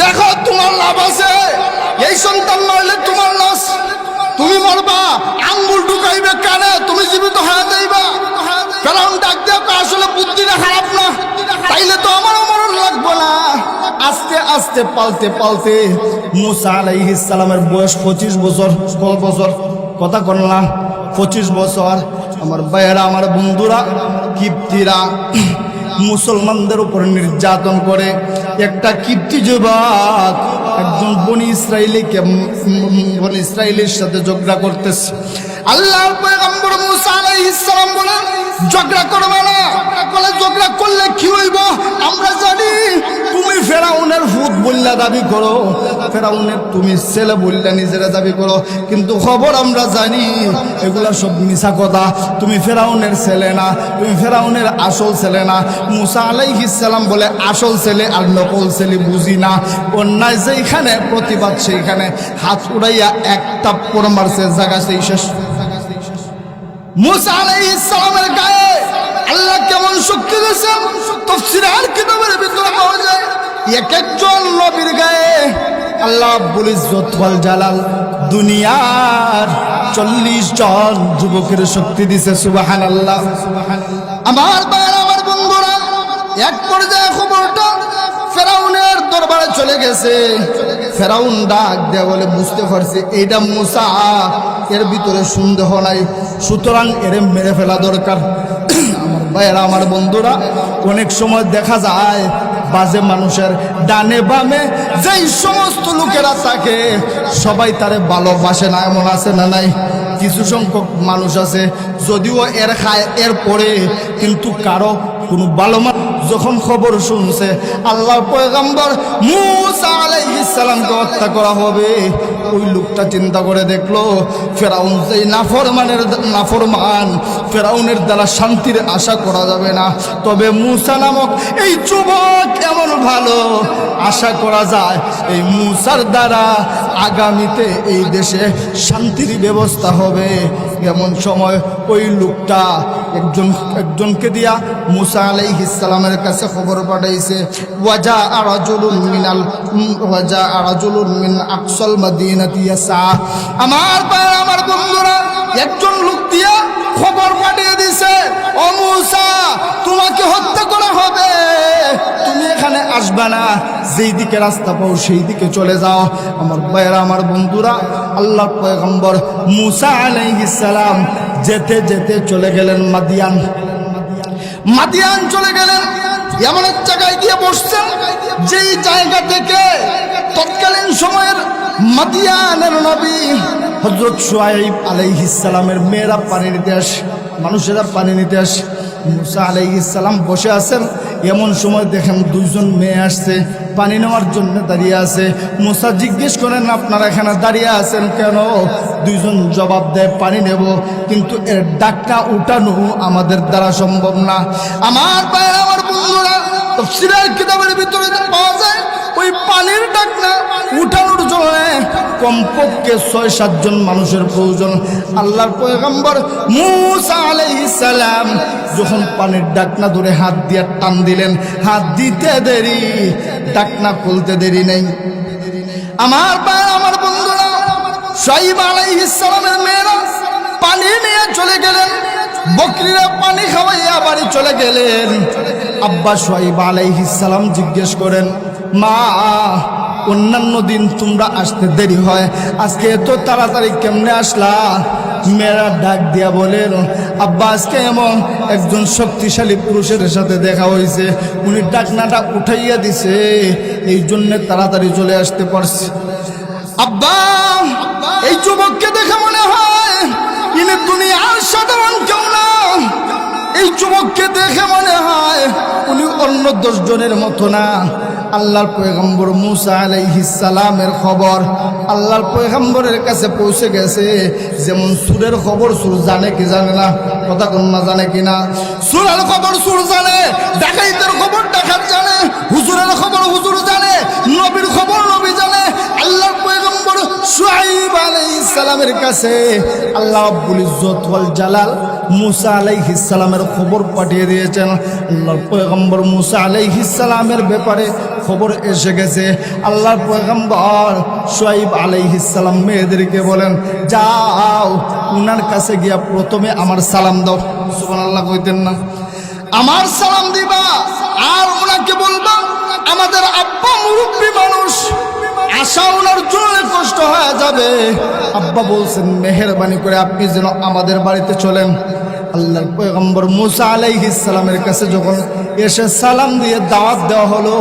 দেখো তোমার লাভ আছে, এই সন্তান মারলে তোমার লস, তুমি মরবা, আঙ্গুল ঢুকাইবে কানে, তুমি জীবিত হয়ে যাইবা। কারণ ডাক দেওয়া আসলে বুদ্ধিটা খারাপ না, তাইলে তো আমারও মরণ লাগবো না। আস্তে আস্তে পালতে পালতে মুসা আলাইহিস সালামের বয়স 25 বছর। কত বছর? কথা কন না, 25 বছর। আমার ভাইয়েরা, আমার বন্ধুরা, কিপ্তিরা মুসলমানদের উপর নির্যাতন করে। একটা কিপ্তি যুবক একজন বনি ইসরাইলের সাথে ঝগড়া করতেছে। আল্লাহর পয়গম্বর মুসা আলাইহিস সালাম বলেন, ঝগড়া করবে না। বলে, ঝগড়া করলে কি হইব? আমরা জানি তুমি ফেরাউনের ফুত বললা দাবি করো, ফেরাউনের তুমি ছেলে বললা নিজেরা দাবি করো, কিন্তু খবর আমরা জানি এগুলা সব মিছা কথা। তুমি ফেরাউনের ছেলে না, তুমি ফেরাউনের আসল ছেলে না। মুসা আলাইহিস সালাম বলে, আসল ছেলে আর নকল ছেলে বুঝি না। অন্যায় যেখানে প্রতিবাদ সেইখানে, হাত উড়াইয়া একটা পড় মারছে, জায়গা সেই শেষ। মুসা আলাইহিস সালামের গায়ে আল্লাহ কেমন শক্তি দিয়েছেন, তাফসীরের কিতাবের ভিতরে পাওয়া যায়। এক একজন নবীর গায়ে আল্লাহ রাব্বুল ইজ্জত ওয়াল জালাল দুনিয়ার 40 জন যুবকের শক্তি দিয়েছে। সুবহানাল্লাহ। আমার ভাইরা, আমার বন্ধুরা, এক পর্যায়ে খবরটা ফেরাউনের দরবারে চলে গেছে। ফেরাউন ডাক দেয়া বলে, বুঝতে পারছি এইটা মুসা, এর ভিতরে সন্দেহ নাই, সুতরাং এরে মেরে ফেলা দরকার। আমার ভাইয়েরা, আমার বন্ধুরা, অনেক সময় দেখা যায় বাজে মানুষের ডানে বামে যেই সমস্ত লোকেরা থাকে সবাই তারে ভালোবাসে না, এমন আছে না নাই? কিছু সংখ্যক মানুষ আছে যদিও এর খায় এর পরে, কিন্তু কারো কোনো ভালো যখন খবর শুনছে আল্লাহর পয়গম্বর মূসা আলাইহিস সালামকে হত্যা করা হবে, ওই লোকটা চিন্তা করে দেখলো ফেরাউন যেই নাফরমান, ফেরাউনের দ্বারা শান্তির আশা করা যাবে না, তবে মূসা নামক এই যুবক এমন ভালো, আশা করা যায় এই মূসার দ্বারা আগামীতে এই দেশে শান্তির ব্যবস্থা হবে। এমন সময় ওই লোকটা একজনকে দিয়া মূসা আলাইহিস সালামের কাছে খবর পাঠাইছে, ওয়াজা রাজুলুন মিন আকসাল মাদিনাতি ইয়াসা। আমার বন্ধুরা, একজন লোক দিয়া খবর পাঠিয়ে দিছে, ও মূসা তোমাকে হত্যা করা হবে, তুমি এখানে আসবে না, যেই দিকে রাস্তা পাও সেই দিকে চলে যাও। আমার ভাইয়েরা, আমার বন্ধুরা, আল্লাহর পয়গম্বর মূসা আলাইহিস সালাম যেতে যেতে চলে গেলেন মাদিয়ান চলে গেলেন। এমন এক জায়গায় গিয়ে বসছেন যেই জায়গা থেকে তৎকালীন সময়ের মাদিয়ানের নবী হযরত শুআয়ব আলাইহিস সালামের মেয়েরা পানি নিতে আসে, মানুষেরা পানি নিতে আসে। মূসা আলাইহিস সালাম বসে আছেন, এমন সময় দেখেন দুইজন মেয়ে আসছে, পানি নেওয়ার জন্য দাঁড়িয়ে আছে। মূসা জিজ্ঞেস করেন, আপনারা এখানে দাঁড়িয়ে আছেন কেন? দুইজন জবাব দেয়, পানি নেব, কিন্তু এর ডাকটা উঠানো আমাদের দ্বারা সম্ভব না। আমার ভাইরা, আমার বন্ধুরা, তাফসীরের কিতাবের ভিতরে পাওয়া যায় ওই পানির ডাকনা উঠানোর জন্য কমপক্ষে 6-7 জন মানুষের প্রয়োজন। আল্লাহর পয়গম্বর মূসা আলাইহিস সালাম যখন পানির ডাকনা ধরে হাত দিয়ে টান দিলেন, হাত দিতে দেরি, ডাকনা খুলতে দেরি নেই। আমার ভাইরা, আমার বন্ধুরা, শুআয়ব আলাইহিস সালামের মেয়েরা পানি নিয়ে চলে গেলেন, বকরিরা পানি খাওয়াইয়া বাড়ি চলে গেলেন। আব্বা শুআয়ব আলাইহিস সালাম জিজ্ঞেস করেন, মা অন্যান্য দিন তোমরা আসতে দেরি হয়, আজকে এত তাড়াতাড়ি কেমনে আসলা? মেয়েরা ডাক দিয়া বলেন, আব্বা আজকে এমন একজন শক্তিশালী পুরুষের সাথে দেখা হয়েছে, উনি ডাকনাটা উঠাইয়া দিছে, এই জন্য তাড়াতাড়ি চলে আসতে পারছি। আব্বা, এই যুবককে দেখে মনে হয় ইনি দুনিয়ার সাধারণ কেউ না, এই যুবককে দেখে মনে হয় উনি অন্য 10 জনের মতো না। আল্লাহর পয়গম্বর মূসা আলাইহিস সালামের খবর আল্লাহর পয়গম্বরের কাছে পৌঁছে গেছে। যেমন সুরের খবর সুর জানে কি জানে না, কথা কোন না জানে কিনা? সুরের খবর সুর জানে, ডাকাইতের খবর ডাকাত জানে, হুজুরের খবর হুজুর জানে, নবীর খবর নবী জানে। আল্লাহর পয়গম্বর শুআয়ব আলাইহিস সালামের কাছে আল্লাহ রাব্বুল ইজ্জত ওয়াল জালাল মূসা আলাইহিস সালামের খবর পাঠিয়ে দিয়েছেন। আল্লাহর পয়গম্বর মূসা আলাইহিস সালামের ব্যাপারে খবর এসে গেছে। আল্লাহর পয়গম্বর শুআয়ব আলাইহিস সালাম মেয়েদেরকে বলেন, যাও উনার কাছে গিয়া প্রথমে আমার সালাম দাও। সুবহানাল্লাহ কইতেন না? আমার সালাম দিবা আর উনাকে বলবা আমাদের আব্বা মুরব্বী মানুষ, আশা ওনার জন্য কষ্ট হয়ে যাবে। আব্বা বলছেন, মেহেরবানি করে আপনি যেন আমাদের বাড়িতে চলেন। আল্লাহর পয়গম্বর মূসা আলাইহিস সালামের কাছে যখন এসে সালাম দিয়ে দাওয়াত দেওয়া হলো,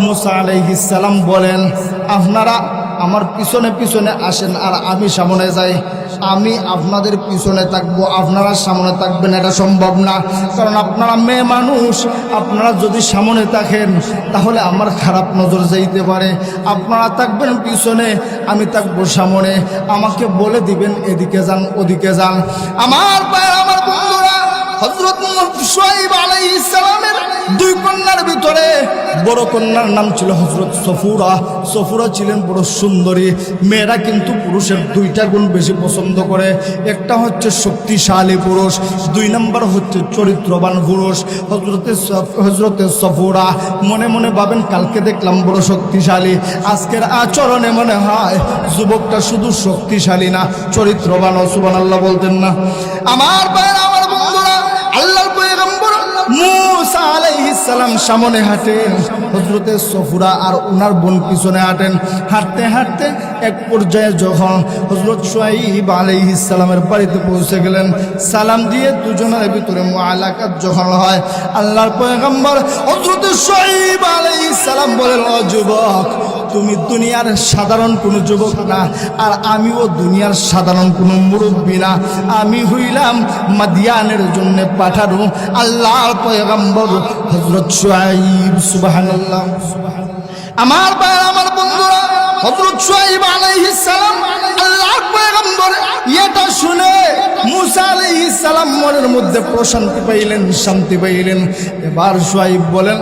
মূসা আলাইহিস সালাম বলেন, আপনারা আমার পিছনে পিছনে আসেন আর আমি সামনে যাই। আমি আপনাদের পিছনে থাকবো, আপনারা সামনে থাকবেন, এটা সম্ভব না। কারণ আপনারা মেয়ে মানুষ, আপনারা যদি সামনে থাকেন তাহলে আমার খারাপ নজর যাইতে পারে। আপনারা থাকবেন পিছনে, আমি থাকবো সামনে। আমাকে বলে দিবেন এদিকে যান ওদিকে যান। আমার ভাই, আমার বন্ধুরা, হযরত শুআয়ব আলাইহিস সালামের 2 কন্যার ভিতরে বড় কন্যার নাম ছিল হযরত সফুরা। সফুরা ছিলেন বড় সুন্দরী। মেয়েরা কিন্তু পুরুষের 2টা গুণ বেশি পছন্দ করে, একটা হচ্ছে শক্তিশালী পুরুষ, 2 নম্বর হচ্ছে চরিত্রবান পুরুষ। হযরতে সফুরা মনে মনে ভাবেন, কালকে দেখলাম বড় শক্তিশালী, আজকের আচরণে মনে হয় যুবকটা শুধু শক্তিশালী না, চরিত্রবান। সুবহানাল্লাহ বলতেন না? আমার ভাইরা, আমার বন্ধুরা, আল্লাহর পয়গম্বর মূসা আলাইহিস সালাম সামনে হাঁটেন, হযরতে সফুরা আর ওনার বোন পিছনে হাঁটেন। হাঁটতে হাঁটতে এক পর্যায়ে যখন হযরত শুআয়ব আলাইহিস সালামের বাড়িতে পৌঁছে গেলেন, সালাম দিয়ে দুজনের ভিতরে মুআলাকাত যখন হয়, আল্লাহর পয়গম্বর হযরত শুআয়ব আলাইহিস সালাম বলেন, ও যুবক, তুমি দুনিয়ার সাধারণ কোনো যুবক না, আর আমিও দুনিয়ার সাধারণ কোনো মুরব্বী না। আমি হইলাম মাদিয়ানের জন্য পাঠানো আল্লাহর পয়গম্বর হযরত শুআইব। সুবহানাল্লাহ। আমার ভাই, আমার বন্ধুরা, হযরত শুআইব আলাইহিস সালাম আল্লাহর পয়গম্বর, এটা শুনে মুসা আলাইহিস সালাম মনের মধ্যে প্রশান্তি পাইলেন, শান্তি পাইলেন। এবার শুআইব বলেন,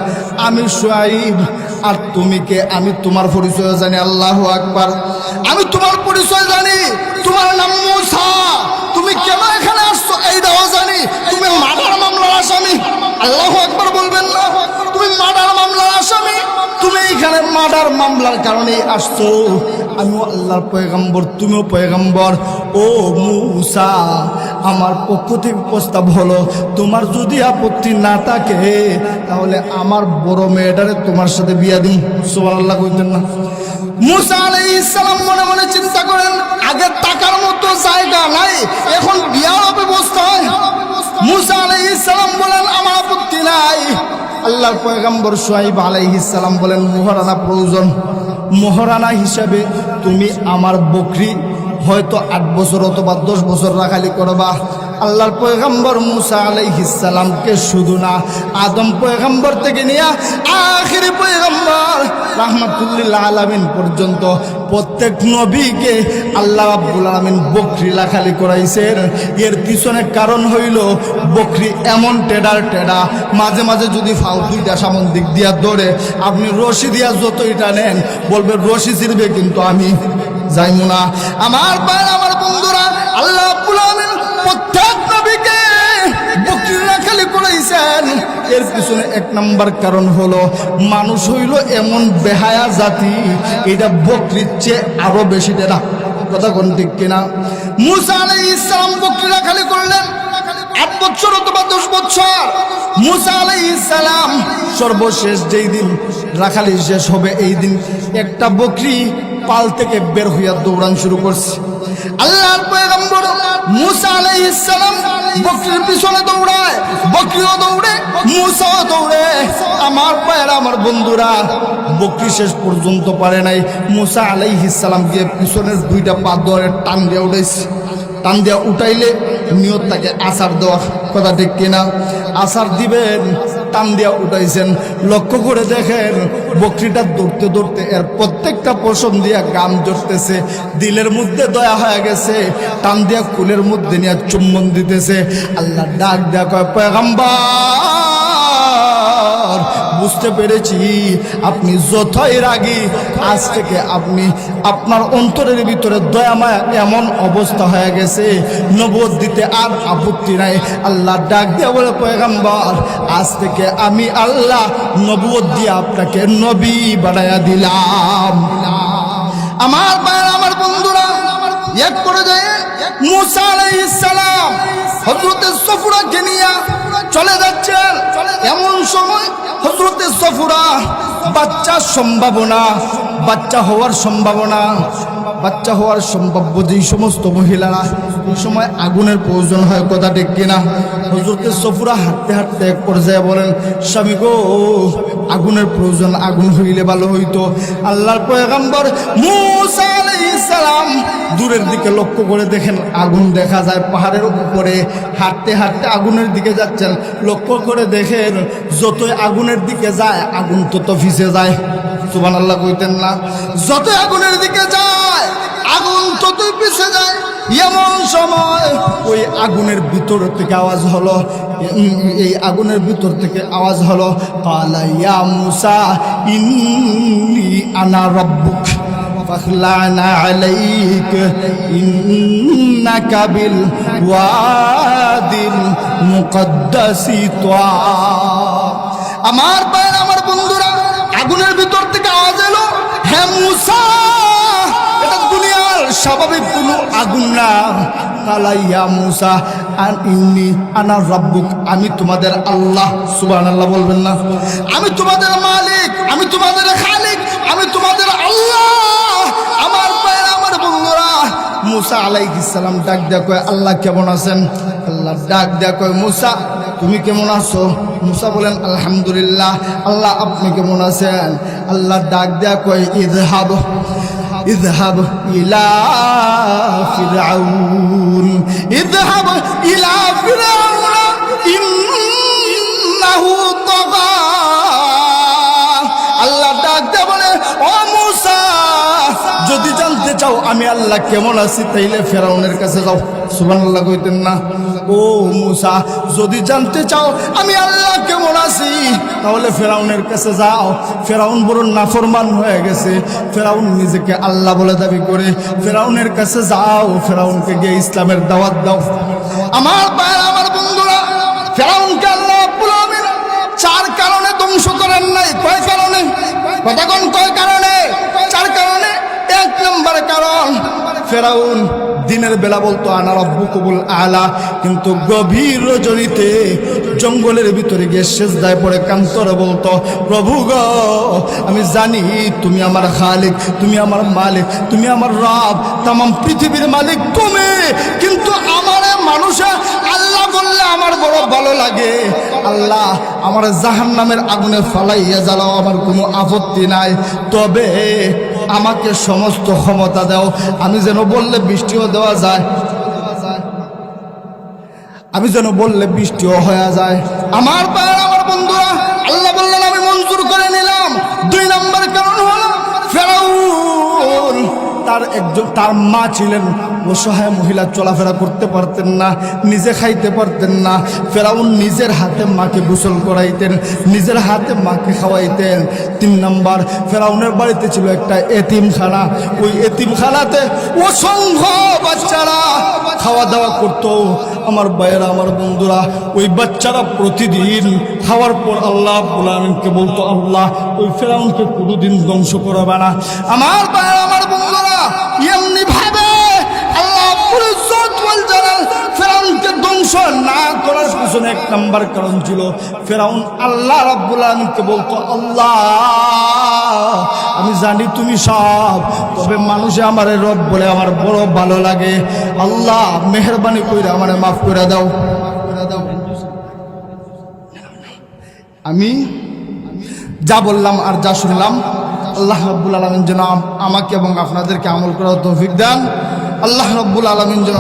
আমি শুআইব, আর তুমি কে? আমি তোমার পরিচয় জানি। আল্লাহু আকবার। আমি তোমার পরিচয় জানি, তোমার নাম মুসা। তুমি কেন এখানে আসছো এইটাও জানি। তুমি মার্ডার মামলার আসামি। আল্লাহু আকবার বলবেন না? তুমি মার্ডার মামলার আসামি। তুমি এখানে মার্ডার মামলার কারণেই আসছো। আমিও আল্লাহর পয়গম্বর, তুমিও পয়গম্বর। ও মুসা, আমার পক্ষ থেকে প্রস্তাব হলো, তোমার যদি আপত্তি না থাকে তাহলে আমার বড় মেয়েটারে তোমার সাথে বিয়া দিন। সুবহানাল্লাহ কইতেন না? মুসা আলাইহিস সালাম মনে মনে চিন্তা করেন, আগে টাকার মতো জায়গা নাই, এখন বিয়ার ব্যবস্থা হয়। মুসা আলাইহিস সালাম বলেন, আমার আপত্তি নাই। আল্লাহর পয়গম্বর শুআইব আলাইহিস সালাম বলেন, মোহরানা প্রয়োজন। মোহরানা হিসাবে তুমি আমার বকরি হয়তো 8 বছর অথবা 10 বছর রাখালি করবা। আল্লাহর পয়গম্বর মুসা আলাইহিস সালামকে শুধু না, আদম পয়গম্বর থেকে নিয়ে আখিরি পয়গম্বর রাহমাতুল্লিল আলামিন পর্যন্ত প্রত্যেক নবীকে আল্লাহ রাব্বুল আলামিন বকরি রাখালি করাইছেন। এর পিছনে কারণ হইল, বকরি এমন টেডা, মাঝে মাঝে যদি ফাউ দুইটা সামন দিক দিয়া দৌড়ে, আপনি রশি দিয়া যতই টানেন বলবে রশি ছিড়বে, কিন্তু আমি যাইমু না। আমার ভাই, আমার বন্ধুরা, আল্লাহ রাব্বুল আলামিন প্রত্যেক নবীকে বকরি রাখালি করাইছেন। এর পিছনে 1 নম্বর কারণ হলো, মানুষ হইল এমন বেহায়া জাতি, এটা বকরির চেয়ে আরো বেশি টেরা। কথা কোন ঠিক কিনা? মুসা আলাইহিস সালাম বকরি রাখালি করলেন 8 বছর অথবা 10 বছর। মুসা আলাইহিস সালাম সর্বশেষ যেই দিন রাখালি শেষ হবে, এই দিন একটা বকরি পাল থেকে বের হইয়া দৌড়ান শুরু করছে। আল্লাহর পয়গম্বর মুসা আলাইহিস সালাম বকরির পিছনে দৌড়ায়, বকরিও দৌড়ে, মুসাও দৌড়ে। আমার পায়ের, আমার বন্ধুরা, বকরি শেষ পর্যন্ত পারে নাই। মুসা আলাইহিস সালাম গিয়ে পিছনের 2টা পা ধরে টান দিয়ে উঠাইছে। টান দিয়া উঠাইলে নিয়ত তাকে আসার দেওয়া। কথা ঠিক কিনা? আসার দিবেন, টান দিয়া উঠাইছেন। লক্ষ্য করে দেখেন, বকরিটা দৌড়তে দৌড়তে এর প্রত্যেকটা পশম দিয়া গাম জড়তেছে। দিলের মধ্যে দয়া হয়ে গেছে, টান দিয়া কুলের মধ্যে নিয়ে চুম্বন দিতেছে। আল্লাহ ডাক দেয়া কয়, পয়গম্বর, বুঝতে পেরেছি আপনি যতই রাগী, আজ থেকে আপনি আপনার অন্তরের ভিতরে দয়া মায়া এমন অবস্থা হয়ে গেছে, নবুয়ত দিতে আর আপত্তি নাই। আল্লাহ ডাক দিয়ে বলে, পয়গম্বর, আজ থেকে আমি আল্লাহ নবুয়ত দিয়ে আপনাকে নবী বানায়া দিলাম। আমার ভাইরা, আমার বন্ধুরা, এক করে যায় মুসা আলাইহিস সালাম হযরতে সফুরাকে নিয়ে চলে যাচ্ছেন। এমন সময় হযরতে সফুরা বাচ্চা হওয়ার সম্ভাব্য যেই সমস্ত মহিলারা, ওই সময় আগুনের প্রয়োজন হয়। কথা ঠিক কিনা? হযরতে সফুরা হাঁটতে হাঁটতে এক পর্যায়ে বলেন, স্বামী গো, আগুনের প্রয়োজন, আগুন হইলে ভালো হইতো। আল্লাহর পয়গম্বর মুসা আলাইহিস সালাম দূরের দিকে লক্ষ্য করে দেখেন, আগুন দেখা যায় পাহাড়ের উপরে। হাঁটতে হাঁটতে আগুনের দিকে যাচ্ছেন, লক্ষ্য করে দেখেন যতই আগুনের দিকে যায় আগুন তত ভিজে যায়। সুবহানাল্লাহ কইতেন না? যতই আগুনের দিকে যায় আগুন ততই পিছে যায়। এমন সময় ওই আগুনের ভিতর থেকে আওয়াজ হলো, ক্বালা ইয়া মুসা ইন্নী আনা রাব্বুক ফাখলা'না আলাইক ইন্নাকা বিল ওয়াদিল মুকদ্দাসি তুয়া। আমার ভাই, আমার বন্ধুরা, আগুনের ভিতর থেকে আওয়াজ এলো, হে মুসা, এটা দুনিয়ার স্বাভাবিক কোনো আগুন না। ক্বালা ইয়া মুসা ইন্নী আনা রাব্বুক, আমি তোমাদের আল্লাহ। সুবহানাল্লাহ বলবেন না? আমি তোমাদের মালিক, আমি তোমাদের খালিক, আমি তোমাদের আল্লাহ। আমার ভাই, আমার বন্ধুরা, মুসা আলাইহিস সালাম ডাক দেয়া কয়, আল্লাহ কেমন আছেন? আল্লাহ ডাক দেয়া কয়, মুসা, তুমি কেমন আছো? মুসা বলেন আলহামদুলিল্লাহ। আল্লাহ আপনি কেমন আছেন? আল্লাহ ডাক দেয়া কয় ইযহাব ইযহাব ইলা ফিরআউন, ইযহাব ইলা ফিরআউন ইন্নাহু তাগা। আল্লাহ ডাক দেয়া বলে ও মুসা, যদি জানতে চাও আমি আল্লাহ কেমন আছি তাইলে ফেরাউনের কাছে যাও। সুবহানাল্লাহ কইতেন না? ও মুসা, যদি জানতে চাও আমি আল্লাহ কেমন আছি তাহলে ফেরাউনের কাছে যাও। ফেরাউন বড় নাফরমান হয়ে গেছে, ফেরাউন নিজেকে আল্লাহ বলে দাবি করে। ফেরাউনের কাছে যাও, ফেরাউনকে গিয়ে ইসলামের দাওয়াত দাও। আমার ভাই, আমার বন্ধুরা, ফেরাউনকে আল্লাহ রাব্বুল আলামিন 4 কারণে ধ্বংস করেন নাই। কয় কারণে? কথা কোন? কয় কারণে? 4 কারণে। 1 নম্বর কারণ, ফেরাউন দিনের বেলা বলতো আনা রাব্বুকুমুল আলা, কিন্তু গভীর রজনীতে জঙ্গলের ভিতরে গিয়ে সেজদায় পড়ে কান্তরে বলতো প্রভু গো, আমি জানি তুমি আমার খালিক, তুমি আমার মালিক, তুমি আমার রব, তাম পৃথিবীর মালিক তুমি, কিন্তু আমার মানুষে আল্লাহ বললে আমার বড় ভালো লাগে। আল্লাহ আমার জাহান্নামের আগুনে ফালাইয়া জ্বালাও, আমার কোনো আপত্তি নাই, তবে আমাকে সমস্ত ক্ষমতা দাও, আমি যেন বললে বৃষ্টিও দেওয়া যায়, আমি যেন বললে বৃষ্টিও হয়ে যায়। আমার ভাই, আমার বন্ধুরা, আল্লাহ বললেন আমি মঞ্জুর করে নিলাম। 2 নম্বর কারণ হলো ফেরাউন তার মা ছিলেন অসহায় মহিলা, চলাফেরা করতে পারতেন না, নিজে খাইতে পারতেন না। ফেরাউন নিজের হাতে মাকে গোসল করাইতেন, নিজের হাতে মাকে খাওয়াইতেন। 3 নম্বর, ফেরাউনের বাড়িতে ছিল একটা এতিমখানা, ওই এতিমখানাতে অসংখ্য বাচ্চারা খাওয়া দাওয়া করতো। আমার ভাইয়েরা, আমার বন্ধুরা, ওই বাচ্চারা প্রতিদিন খাওয়ার পর আল্লাহ রাব্বুল আলামিনকে বলতো আল্লাহ ওই ফেরাউনকে কোনোদিন ধ্বংস করবে না। আমার ভাইয়েরা, আমার বন্ধুরা, এমনি ভাবে আল্লাহ ফেরাউনকে ধ্বংস না করার পিছনে 1 নম্বর কারণ ছিল ফেরাউন আল্লাহ রাব্বুল আলামিনকে বলতো আল্লাহ আমি জানি তুমি সব, তবে মানুষে আমারে রব বলে আমার বড় ভালো লাগে, আল্লাহ মেহেরবানি কইরা আমারে মাফ করে দাও। আমি যা বললাম আর যা শুনলাম আল্লাহ রাব্বুল আলামিন যেন আমাকে এবং আপনাদেরকে আমল করার তৌফিক দেন। আল্লাহ রাব্বুল আলামিন যেন